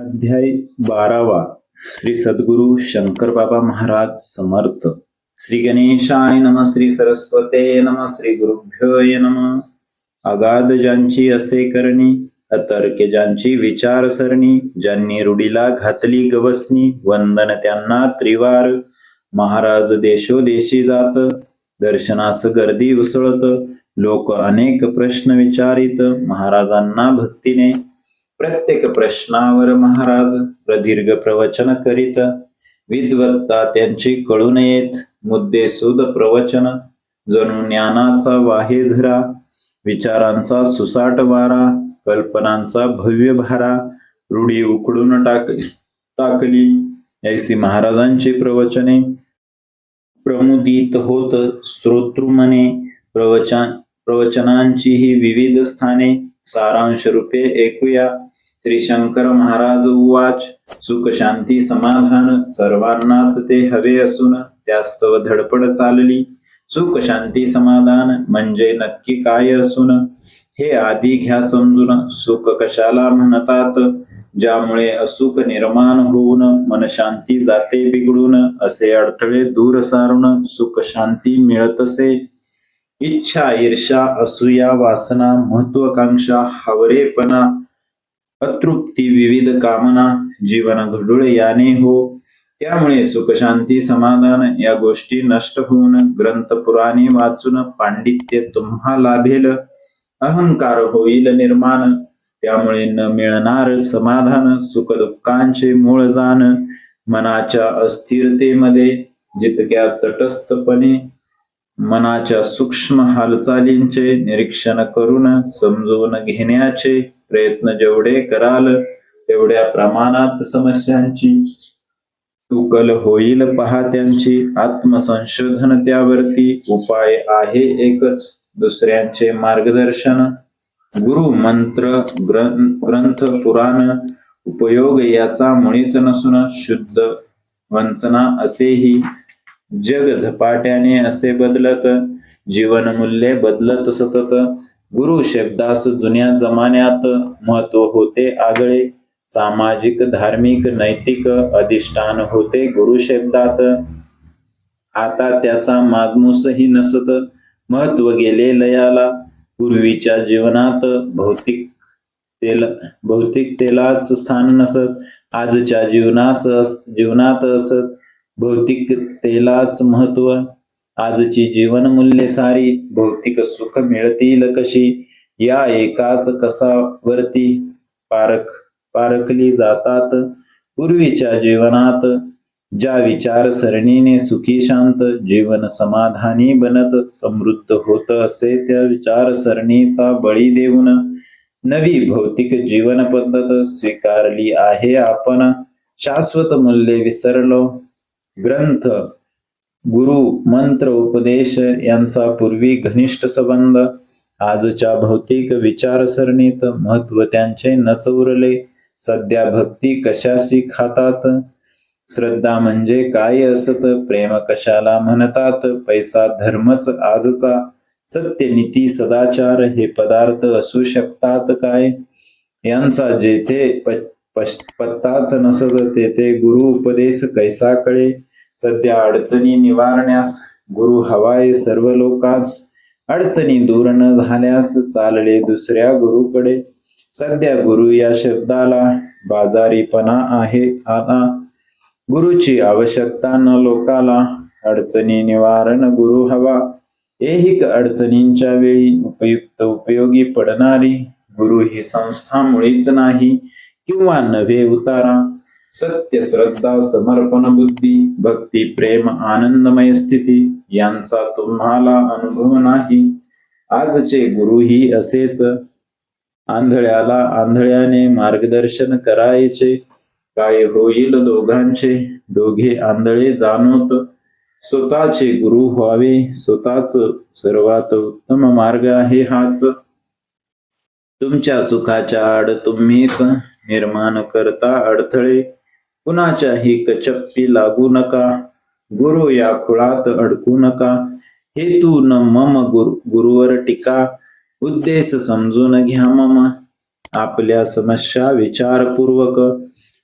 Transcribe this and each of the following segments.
अध्याय 12वा. श्री सद्गुरु शंकर बाबा महाराज समर्थ. श्री गणेशाय नम. श्री सरस्वते नम. श्री गुरुभ्यो नम. अगाध ज्यांची असे करणी, अतर्क्य ज्यांची विचारसरणी, ज्यांनी रूढीला घातली गवसनी, वंदन त्यांना त्रिवार. महाराज देशोदेशी जात, दर्शनास गर्दी उसळत, लोक अनेक प्रश्न विचारित महाराजांना भक्तीने. प्रत्येक प्रश्नावर महाराज प्रदीर्घ प्रवचन करीत, विद्वत्ता त्यांची कळून येत, मुद्देसूद प्रवचन, जणू ज्ञानाचा वाहे झरा, विचारांचा सुसाट वारा, कल्पनांचा भव्य भारा, रूढी उकडून टाकली ऐसी महाराजांची प्रवचने. प्रमुदित होत श्रोतृमने, प्रवचनांची ही विविध स्थाने. सारांश रूपे ऐकूया. श्री शंकर महाराज उवाच. सुख शांती समाधान सर्वांनाच ते हवे असून, त्यास्तव धडपड चालली. सुख शांती समाधान म्हणजे नक्की काय असून, हे आधी घ्या समजून. सुख कशाला म्हणतात, ज्यामुळे असुख निर्माण होऊन मन शांती जाते बिघडून. असे अडथळे दूर सारून सुख शांती मिळतसे. इच्छा, ईर्ष्या, असूया, वासना, महत्वाकांक्षा, हावरेपणा, अतृप्ती, विविध कामना, जीवन घडूळ याने हो. त्यामुळे सुख शांती समाधान या गोष्टी नष्ट होऊन, ग्रंथ पुराणे वाचून पांडित्य तुम्हा लाभेल. अहंकार होईल निर्माण, त्यामुळे न मिळणार समाधान. सुख दुःखांचे मूळ जाण, मनाच्या अस्थिरतेमध्ये. जितक्या तटस्थपणे मनाच्या सूक्ष्म हालचालींचे निरीक्षण करून समजून घेण्याचे प्रयत्न जेवढे कराल, तेवढ्या प्रमाणात समस्यांची उकल होईल पहा त्यांची. आत्मसंशोधन त्यावरती उपाय आहे एकच, दुसऱ्यांचे मार्गदर्शन. गुरु मंत्र ग्रंथ पुराण उपयोग याचा मुळीच नसून, शुद्ध वंचना असेही. जग झपाट्याने असे बदलत, जीवनमूल्ये बदलत सतत. गुरु शब्दास जुन्या जमान्यात महत्व होते आगळे. सामाजिक, धार्मिक, नैतिक अधिष्ठान होते गुरु शब्दात. आता त्याचा मागमूसही नसत, महत्व गेले लयाला. पूर्वीच्या जीवनात भौतिकतेलाच स्थान नसत, आजच्या जीवनात असत भौतिकतेलाच महत्व. आजची जीवनमूल्ये सारी भौतिक सुख मिळतील कशी, या एकाच कसावरती पारखली जातात. पूर्वीच्या जीवनात ज्या विचारसरणीने सुखी शांत जीवन समाधानी बनत समृद्ध होत, असे त्या विचारसरणीचा बळी देऊन नवी भौतिक जीवन पद्धत स्वीकारली आहे आपण. शाश्वत मूल्ये विसरलो. ग्रंथ, गुरु, मंत्र, उपदेश यांचा पूर्वी घनिष्ठ संबंध. आजच्या भौतिक विचारसरणीत महत्व त्यांचे नच उरले. सध्या भक्ती कशाशी खातात, श्रद्धा म्हणजे काय असत, प्रेम कशाला म्हणतात, पैसा धर्मच आजचा, सत्य नीती सदाचार हे पदार्थ असू शकतात काय. यांचा जेथे पत्ताच नसत, तेथे गुरु उपदेश कैसा कळे. सध्या अडचणी निवारण्यास गुरु हवाय सर्व लोकांस, अडचणी दूर न झाल्यास चालले दुसऱ्या गुरुकडे. सध्या गुरु या शब्दाला बाजारीपणा आहे आता. गुरुची आवश्यकता न लोकाला, अडचणी निवारण गुरु हवा. ऐहिक अडचणींच्या वेळी उपयोगी पडणारी गुरु ही संस्था मुळीच नाही किंवा नव्हे उतारा. सत्य, श्रद्धा, समर्पण बुद्धी, भक्ती, प्रेम, आनंदमय स्थिती यांचा तुम्हाला अनुभव नाही. आजचे गुरुही असेच. आंधळ्याला आंधळ्याने मार्गदर्शन करायचे. काय होईल दोघांचे, दोघे आंधळे जाणोत. स्वतःचे गुरु व्हावे, स्वतःच सर्वात उत्तम मार्ग आहे हाच. तुमच्या सुखाच्या आड तुम्हीच निर्माण करता अडथळे. कुणाच्याही कचप्पी लागू नका, गुरु या खुळात अडकू नका. हेतू न मम गुरुवर टीका, उद्देश समजून घ्या मम. आपल्या समस्या विचारपूर्वक.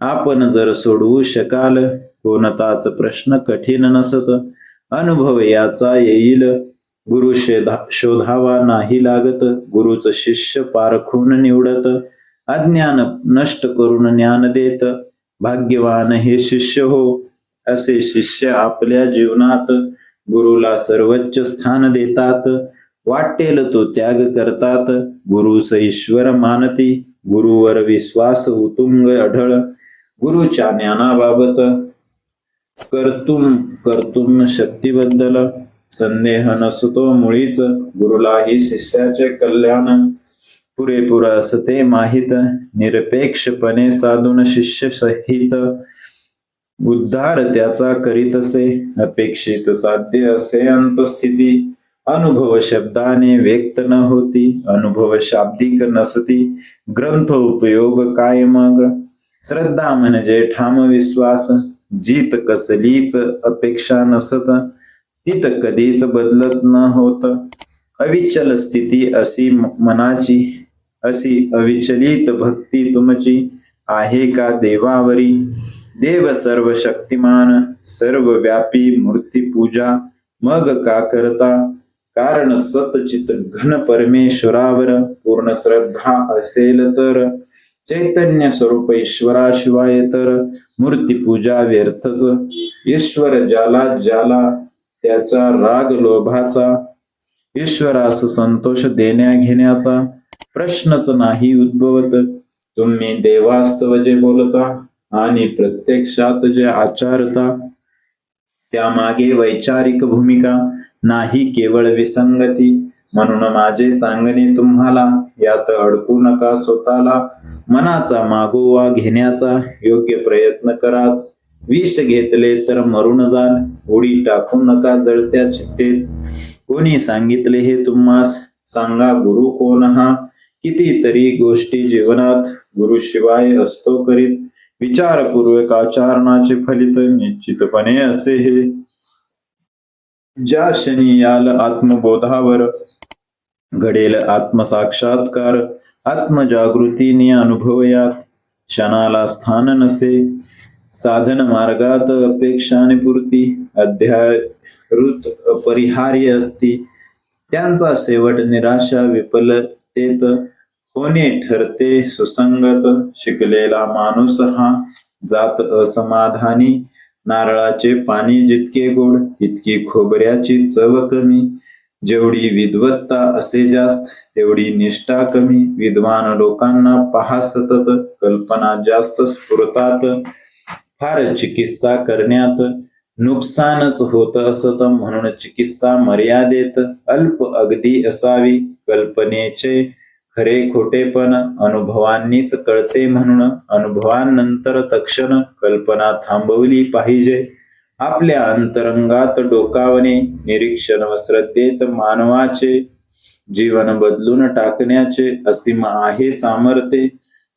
आपण जर सोडवू शकाल कोणताच प्रश्न कठीण नसत. अनुभव याचा येईल. गुरु शोधावा नाही लागत. गुरुच शिष्य पारखून निवडत. अज्ञान नष्ट करून ज्ञान देत. भाग्यवान हे शिष्य हो. असे शिष्य आपल्या जीवनात गुरुला सर्वोच्च स्थान देतात. वाटेल तो त्याग करतात. गुरुस ईश्वर मानती. गुरुवर विश्वास उतुंग अढळ. गुरुच्या ज्ञानाबाबत कर्तुम शक्तीबद्दल संदेह नसतो मुळीच. गुरुलाही शिष्याचे कल्याण पुरेपूर असते माहित. निरपेक्षपणे साधून शिष्य सहित उद्धार त्याचा करीतसे. अपेक्षित साध्य असे अंतस्थिती. अनुभव शब्दाने व्यक्त न होती. अनुभव शाब्दिक नसती. ग्रंथ उपयोग काय मग. श्रद्धा म्हणजे ठाम विश्वास. जीत कसलीच अपेक्षा नसत. तीत कधीच बदलत न होत. अविचल स्थिती अशी मनाची. अशी अविचलित भक्ती तुमची आहे का देवावरी. देव सर्व शक्तिमान सर्व व्यापी मूर्ती पूजा मग का करता. कारण सतचित घन परमेश्वरावर पूर्ण श्रद्धा असेल तर. चैतन्य स्वरूप ईश्वराशिवाय तर मूर्ती पूजा व्यर्थच. ईश्वर ज्याला ज्याला त्याचा राग लोभाचा. ईश्वरास संतोष देण्या घेण्याचा प्रश्नच नाही उद्भवत. तुम्ही देवास्तव जे बोलता आणि प्रत्यक्षात जे आचारता त्यामागे वैचारिक भूमिका नाही केवळ विसंगती. म्हणून माझे सांगणे तुम्हाला यात अडकू नका स्वतःला. मनाचा मागोवा घेण्याचा योग्य प्रयत्न कराच. विष घेतले तर मरून जाल. उडी टाकू नका जळत्या चित्तेत. कोणी सांगितले हे तुम्हास सांगा गुरु कोण हा. कितीतरी गोष्टी जीवनात गुरुशिवाय असतो करीत. विचारपूर्वक आचरणाचे फलित निश्चितपणे असे हे. ज्या क्षणी याल आत्मबोधावर घडेल आत्मसाक्षात्कार. आत्मजागृतीने अनुभवयात क्षणाला स्थान नसे. साधन मार्गात अपेक्षानिपूर्ती अध्यायृत अपरिहार्य असती. त्यांचा शेवट निराशा विफलतेत होणे ठरते सुसंगत. शिकलेला माणूस हा जात असमाधानी. नारळाचे पाणी जितके गोड तितकी खोबऱ्याची चव कमी. जेवढी विद्वत्ता असे जास्त तेवढी निष्ठा कमी. विद्वान लोकांना पहा सतत कल्पना जास्त स्फुरतात. फार चिकित्सा करण्यात नुकसानच होत असत. म्हणून चिकित्सा मर्यादेत अल्प अगदी असावी. कल्पनेचे खरे खोटेपण अनुभवांनीच कळते. म्हणून अनुभवानंतर तक्षण कल्पना थांबवली पाहिजे. आपल्या अंतरंगात डोकावणे निरीक्षण व श्रद्धेत मानवाचे जीवन बदलून टाकण्याचे असीम आहे सामर्थ्य.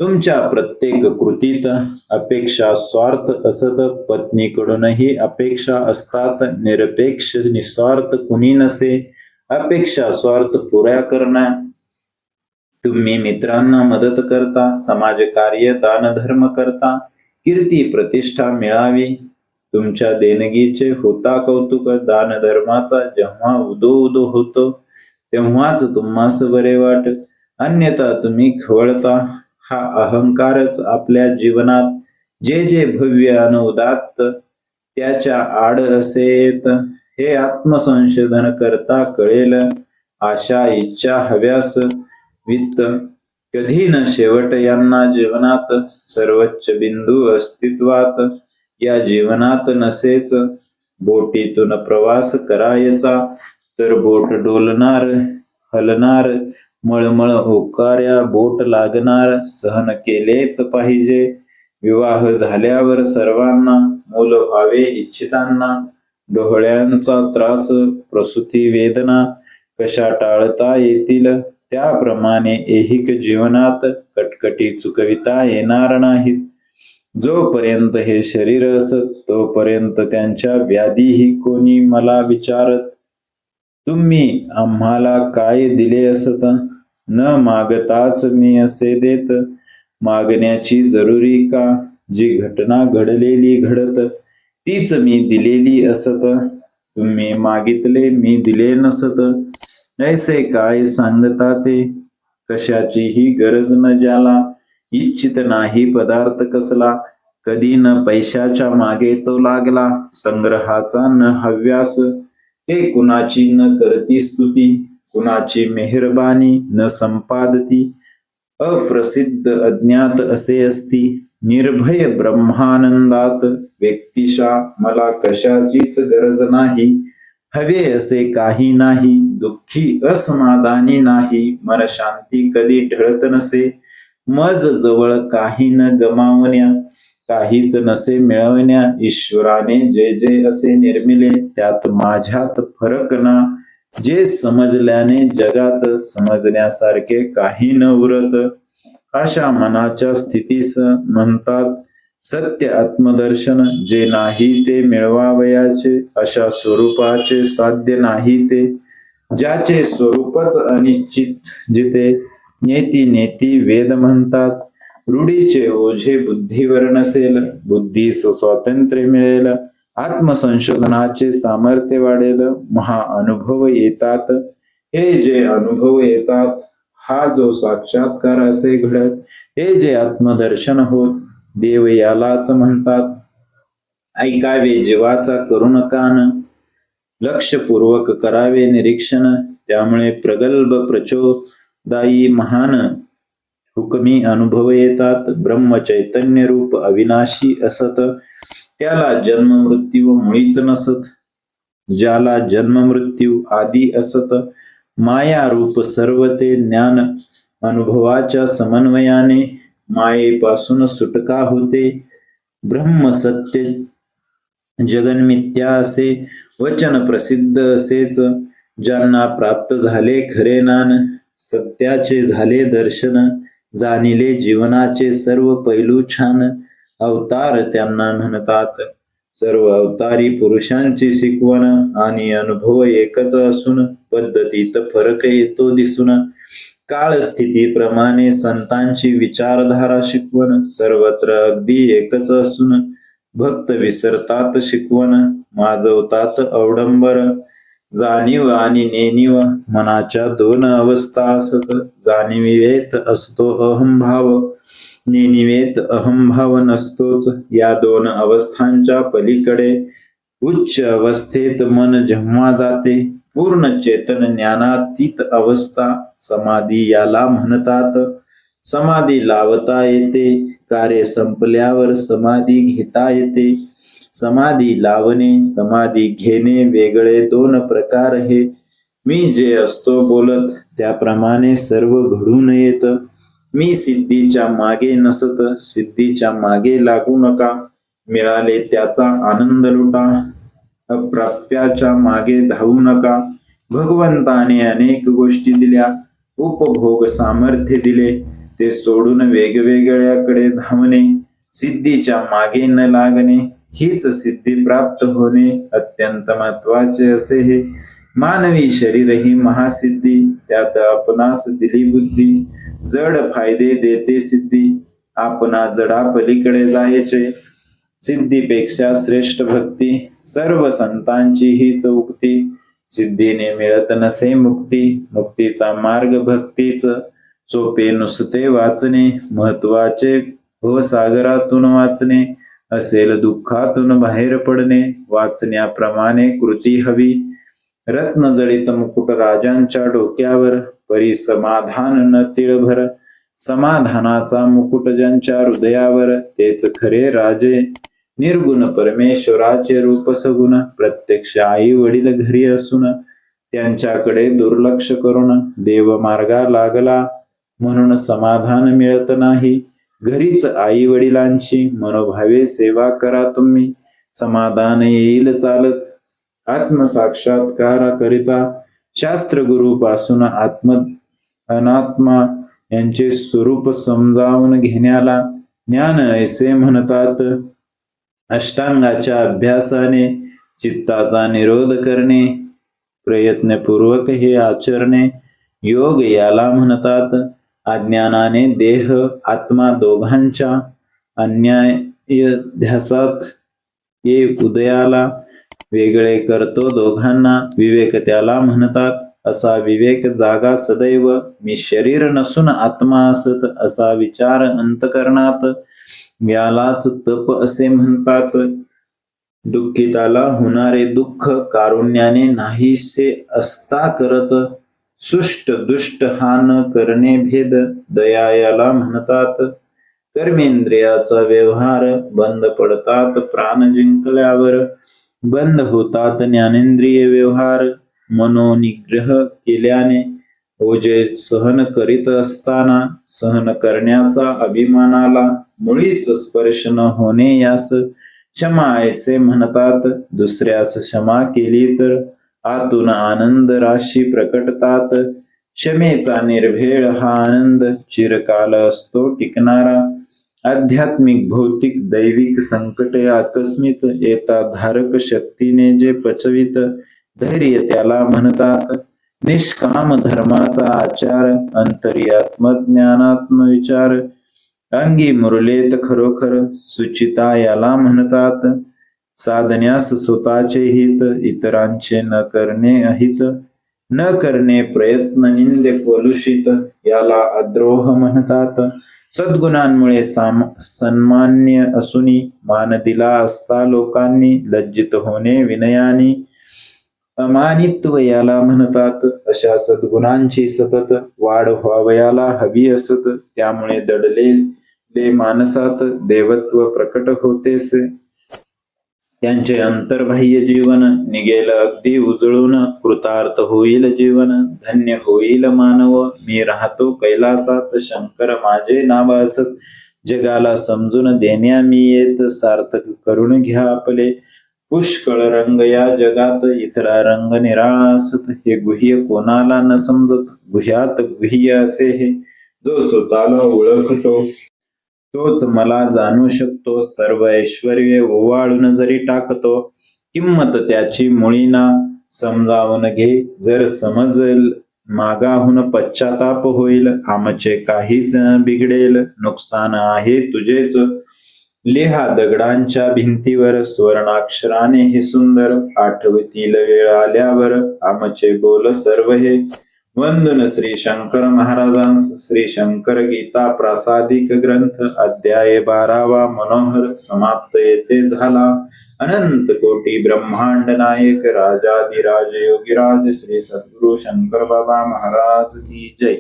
तुमच्या प्रत्येक कृतीत अपेक्षा स्वार्थ असत. पत्नीकडूनही अपेक्षा असतात. निरपेक्ष निस्वार्थ कुणी नसे. अपेक्षा स्वार्थ पुऱ्या करण्या. तुम्ही मित्रांना मदत करता. समाजकार्य दानधर्म करता. कीर्ती प्रतिष्ठा मिळावी. तुमच्या देणगीचे होता कौतुक. दानधर्माचा जेव्हा उदो उदो होतो तेव्हाच तुम्हास बरे वाट. अन्यथा तुम्ही खवळता. हा अहंकारच आपल्या जीवनात जे जे भव्य अन उदात्त त्याच्या आड असेत हे आत्मसंशोधन करता कळेल. आशा इच्छा हव्यास वित्त कधी न शेवट यांना जीवनात सर्वोच्च बिंदू अस्तित्वात या जीवनात नसेच. बोटीतून प्रवास करायचा तर बोट डोलणार हलणार. मळमळ होकाऱ्या बोट लागणार. सहन केलेच पाहिजे. विवाह झाल्यावर सर्वांना मूल व्हावे इच्छितांना. डोहळ्यांचा त्रास प्रसूती वेदना कशा टाळता येतील. त्याप्रमाणे ऐहिक जीवनात कटकटी चुकविता येणार नाहीत. जोपर्यंत हे शरीर असत तोपर्यंत त्यांच्या व्याधीही कोणी मला विचारत. तुम्ही आम्हाला काय दिले असत. न मागताच मी असे देत. मागण्याची जरुरी का, जी घटना घडलेली घडत, तीच मी दिलेली असत. तुम्ही मागितले मी दिले नसत, ऐसे काय सांगता ते. कशाचीही गरज न ज्याला, इच्छित नाही पदार्थ कसला. कधी न पैशाच्या मागे तो लागला, संग्रहाचा न हव्यास. ते कुणाची न करती स्तुती, कुणाची मेहरबानी न संपादती. अप्रसिद्ध अज्ञात असे असती, निर्भय ब्रह्मानंदात. व्यक्तिशा मला कशाचीच गरज नाही, हवे असे काही नाही. दुःखी असमाधानी नाही, मन शांती कधी ढळत नसे. मज जवळ काही न गमावण्या, काहीच नसे मिळवण्या. ईश्वराने जे जे असे निर्मिले, त्यात माझ्यात फरक ना. जे समजल्याने जगात, समजण्यासारखे काही न उरत. अशा मनाच्या स्थितीस म्हणतात सत्य आत्मदर्शन. जे नाही ते मिळवावयाचे, अशा स्वरूपाचे साध्य नाही ते. ज्याचे स्वरूपच अनिश्चित, जिथे नेती नेती वेद म्हणतात. रूढीचे ओझे बुद्धीवर नसेल, बुद्धीस स्वातंत्र्य मिळेल. आत्मसंशोधनाचे सामर्थ्य वाढेल, महाअनुभव येतात. हे जे अनुभव येतात, हा जो साक्षात्कार असे घडत, हे जे आत्मदर्शन होत, देव यालाच म्हणतात. ऐकावे जीवाचा करुण कान, लक्षपूर्वक करावे निरीक्षण. त्यामुळे प्रगल्भ प्रचोदायी महान हुकमी अनुभव येतात. ब्रह्म चैतन्य रूप अविनाशी असत, त्याला जन्म मृत्यू मुळीच नसत. ज्याला जन्म मृत्यू आदी असत, माया रूप सर्व ते ज्ञान. अनुभवाच्या समन्वयाने मायेपासून सुटका होते. ब्रह्म सत्य जगन्मिथ्या असे वचन प्रसिद्ध असेच. ज्यांना प्राप्त झाले खरे ज्ञान, सत्याचे झाले दर्शन. जाणिले जीवनाचे सर्व पैलू छान, अवतार त्यांना म्हणतात. सर्व अवतारी पुरुषांची शिकवण, आणि अनुभव एकच असून पद्धतीत फरक येतो दिसून. काळ स्थितीप्रमाणे संतांची विचारधारा शिकवण, सर्वत्र अगदी एकच असून भक्त विसरतात शिकवण. माजवतात अवडंबर, जाणीव आणि नेणीव मनाच्या दोन अवस्था असत. जाणीवेत असतो अहंभाव, नेणिवेत अहंभाव नसतोच. या दोन अवस्थांच्या पलीकडे उच्च अवस्थेत मन जेव्हा जाते, पूर्ण चेतन ज्ञानातीत अवस्था, समाधी याला म्हणतात. समाधी लावता येते, कार्य संपल्यावर समाधी घेता येते. समाधी लावणे, समाधी घेणे वेगळे दोन प्रकार हे. मी जे असतो बोलत, त्याप्रमाणे सर्व घडून येत. मी सिद्धीच्या मागे नसत, सिद्धीच्या मागे लागू नका. मिळाले त्याचा आनंद लुटा, अप्राप्याच्या मागे धावू नका. भगवंताने अनेक गोष्टी दिल्या, उपभोग सामर्थ्य दिले, ते सोडून वेगवेगळ्याकडे धावणे, सिद्धीच्या मागे न लागणे, हीच सिद्धी प्राप्त होणे अत्यंत महत्वाचे असे हे. मानवी शरीर ही महासिद्धी, त्यात आपणास दिली बुद्धी. जड फायदे देते सिद्धी, आपणा जडा पलीकडे जायचे. सिद्धीपेक्षा श्रेष्ठ भक्ती, सर्व संतांची हीच उक्ती. सिद्धीने मिळत नसे मुक्ती, मुक्तीचा मार्ग भक्तीच. सोपे नुसते वाचणे, महत्वाचे भवसागरातून वाचणे. असेल दुःखातून बाहेर पडणे, वाचण्याप्रमाणे कृती हवी. रत्नजडित मुकुट राजांच्या डोक्यावर, परी समाधान न तिळभर. समाधानाचा मुकुट ज्यांच्या हृदयावर, तेच खरे राजे. निर्गुण परमेश्वराचे रूप सगुण, प्रत्यक्ष आई वडील घरी असून, त्यांच्याकडे दुर्लक्ष करून देव मार्गा लागला म्हणून समाधान मिळत नाही. घरीच आई वडिलांची मनोभावे सेवा करा तुम्ही, समाधान येईल चालत. आत्मसाक्षात्काराकरिता शास्त्र गुरु पासून अनात्मा यांचे स्वरूप समजावून घेण्याला ज्ञान ऐसे म्हणतात. अष्टांगाच्या अभ्यासाने चित्ताचा निरोध करणे, प्रयत्नपूर्वक हे आचरणे, योग याला म्हणतात. अज्ञानाने देह आत्मा दोघांच्या अन्याय ध्यासात ये उदयाला वेगळे करतो दोघांना. विवेक त्याला म्हणतात. असा विवेक जागा सदैव. मी शरीर नसून आत्मा असत असा विचार अंतकरणात. यालाच तप असे म्हणतात. दुःखिताला होणारे दुःख कारुण्याने नाहीसे असता करत. सुष्ट दुष्ट हा न करणे भेद दया याला म्हणतात. कर्मेंद्रियाचा व्यवहार बंद पडतात प्राण जिंकल्यावर. बंद होतात ज्ञानेंद्रिय व्यवहार मनोनिग्रह केल्याने. ओझे सहन करीत असताना सहन करण्याचा अभिमानाला मुळीच स्पर्श न होणे यास क्षमा ऐसे म्हणतात. दुसऱ्यास क्षमा केली तर आतून आनंद राशी प्रकटतात. क्षमेचा निर्भेळ हा आनंद चिरकाल असतो टिकणारा. आध्यात्मिक भौतिक दैविक संकटे आकस्मित येता धारक शक्तीने जे पचवित धैर्य त्याला म्हणतात. निष्काम धर्माचा आचार अंतर्यात्म ज्ञानात्म विचार अंगी मुरलेत खरोखर सुचिता याला म्हणतात. साधण्यास स्वतःचे हित इतरांचे न करणे अहित. न करणे प्रयत्न निंदे कलुषित याला अद्रोह म्हणतात. सद्गुणांमुळे सन्मान्य असूनी मान दिला असता लोकांनी लज्जित होणे विनयाने अमानित्व याला म्हणतात. अशा सद्गुणांची सतत वाढ व्हावयाला हवी असत. त्यामुळे दडलेले मानसात देवत्व प्रकट होतेस. त्यांचे अंतर्बाह्य जीवन निघेल अगदी उजळून. कृतार्थ होईल जीवन धन्य होईल मानव. मी राहतो कैलासात शंकर माझे नाव असत. जगाला समजून देण्या मी येत सार्थक करून घ्या आपले. पुष्कळ रंग या जगात इतरा रंग निराळा असत. हे गुह्य कोणाला न समजत. गुह्यात गुह्य असे हे जो स्वतःला ओळखतो तोच मला जाणू शकतो. सर्व ऐश्वर्य ओवाळून जरी टाकतो किंमत त्याची मुळीना समजावून घे. जर समजल मागाहून पश्चाताप होईल. आमचे काहीच बिघडेल नुकसान आहे तुझेच. लिहा दगडांच्या भिंतीवर सुवर्णाक्षराने हे सुंदर. आठवतील वेळ आल्यावर आमचे बोल सर्व हे. वंदन श्री शंकर महाराजांस. श्री शंकर गीता प्रासादिक ग्रंथ अध्याय 12वा मनोहर समाप्त येथे झाला. अनंत कोटी ब्रह्मांड नायक राजाधिराज योगीराज श्री सद्गुरु शंकर बाबा महाराज की जय.